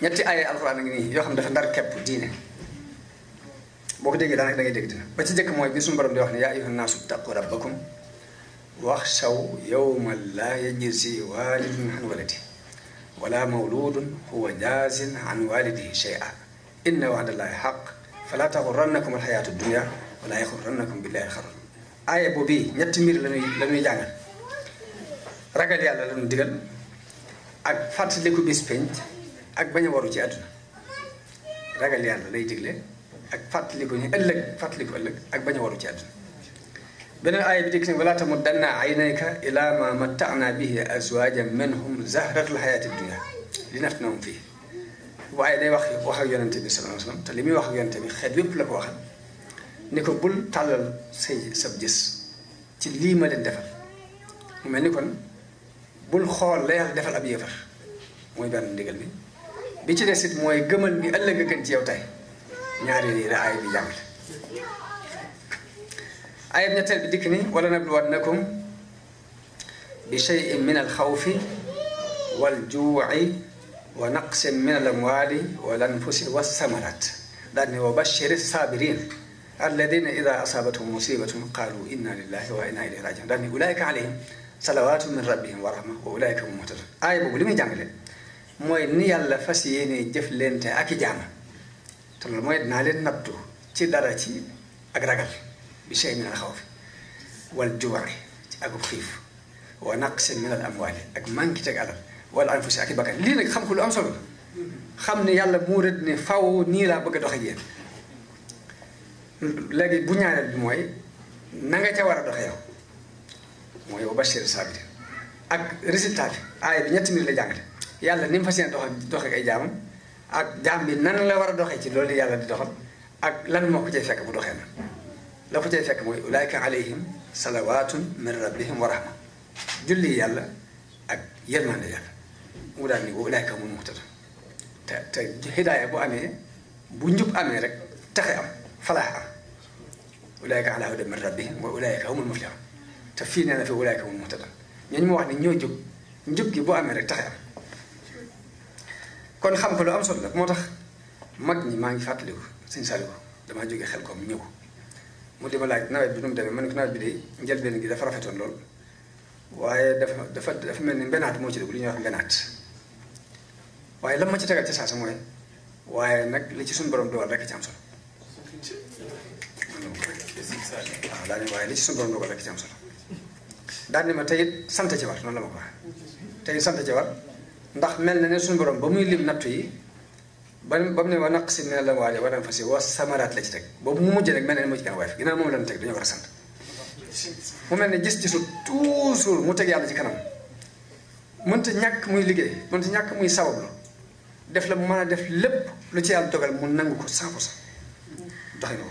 ñetti ay alxuraan ngi nii yoo xam dafa ndar képp diine boo ko déggee daanaka da ngay dégg dina ba ci jëkk mooy bi suñu borom di wax ne yaa ayyuhan naasu ttaqu rabbakum waxshaw yawman laa yajzi waalidun an waladihi wala mawludun huwa jaazin an walidihi shay'an inna wa'dallahi haqq fala taxurrannakum alxayaatu dunya wala yaxurrannakum billahi alxarur aaya boobu ñetti mbir la ñuy jàngal ragal yàlla la ñu digal ak fàttaliku bis penc ak bañ a waru ci àdduna ragal yàlla lay digle ak fàttaliku ëllëg ak bañ a waru ci àdduna beneen aaya bi dikk ne wala tamuddanna aynayka ila ma matta'na bihi azwajan minhum zahratal hayati dunya linaftinahum fihi waaye day wax ak yonente bi sallallahu alayhi wasallam te li muy wax ak yonente bi xeet yépp la ko waxal ni ko bul tàllal sab gis ci lii ma leen defal mu mel ni kon bul xool la yàlla defal ab yéefar mooy benn ndigal bi ci des it mooy gëmal ni ëllëg a gën ci yow tey ñaari yi la aaya bi jàngale aaya bi ñetteel bi dikk ni wala nabluwannakum bi shay'in min al xawfi wal juu'i wa naqsin min al amwali wal anfusi was samarat daal ni wa bashiri sabirin alladina ida asabatuhum musibatun qalu inna lillahi wa inna ilayhi rajiun daal ni ulaika alayhim salawatu min rabbihim wa rahma wa ulaika hum muhtadun aaya boobu li muy jàngale mooy ni yàlla fas yéene jëf leente ak i jaama te loolu mooy dinaa leen nattu ci dara ci ak ragal bi shay min al xawfi wal juu'i ci akub xiif wa naqsin min al amwali ak manqué teg alal wala anfusi ak i bakkan lii nag xam ko lu am solo la xam ne yàlla moo rëdd ne faw nii laa bëgg a doxe ak yéen léegi bu ñaareel bi mooy na nga ca war a doxe yow mooy wa bashir sabirin ak résultat bi aaya bi ñetti mbir la jàngale yàlla ni mu fas yéene doxe ak ay jaamam ak jaam bi nan la war a doxee ci loolu yàlla di doxal ak lan moo ko cay fekk bu doxee na la ko cay fekk mooy ulaika alayhim salawatun min rabbihim wa rahma julli yàlla ak yërmande yàlla mu daal ni wa ulaika humul muhtadun te hidaaya bu amee bu njub amee rek taxe am falaax am ulaika ala hudan min rabbihim wa ulaika humul muflihun te fii nee na fi ulaika humul muhtadun ñooñu ma wax ne ñoo jub njub gi bu amee rek taxe am kon xam ko lu am solo la moo tax mag ñi maa ngi fàttaliku sëñ Saliou damaa jógee xel ko mu ñëw mu di ma laaj nawet bi nu mu demee man ko nawet bi de njëlbeen gi dafa rafetoon lool waaye dafa mel ni mbenaat moo ci dugg li ñuy wax mbenaat waaye lan ma ci tegal ci saasa mooy waaye nag li ci suñu borom dogal rek ci am solo waaw daa ne waaye li ci suñu borom dogal rek ci am solo daal ni ma tey it sant ci war noonu la ma ko waxee tey it sant ci war ndax mel na ne suñu borom ba muy lim nattu yi ba mu ne wa naqsin min al amwaali wal anfusi wa samaraat la ci teg boobu mu mujj nag mel na ne moo ci gën a woyof ginnaaw moom la ñu teg dañoo war a sant mu mel ne gis-gisu toujours mu teg yàlla ci kanam mënta ñàkk muy liggéey mënta ñàkk muy sabablu def la mu mën a def lépp lu ci yàlla dogal mu nangu ko 100% doxin ko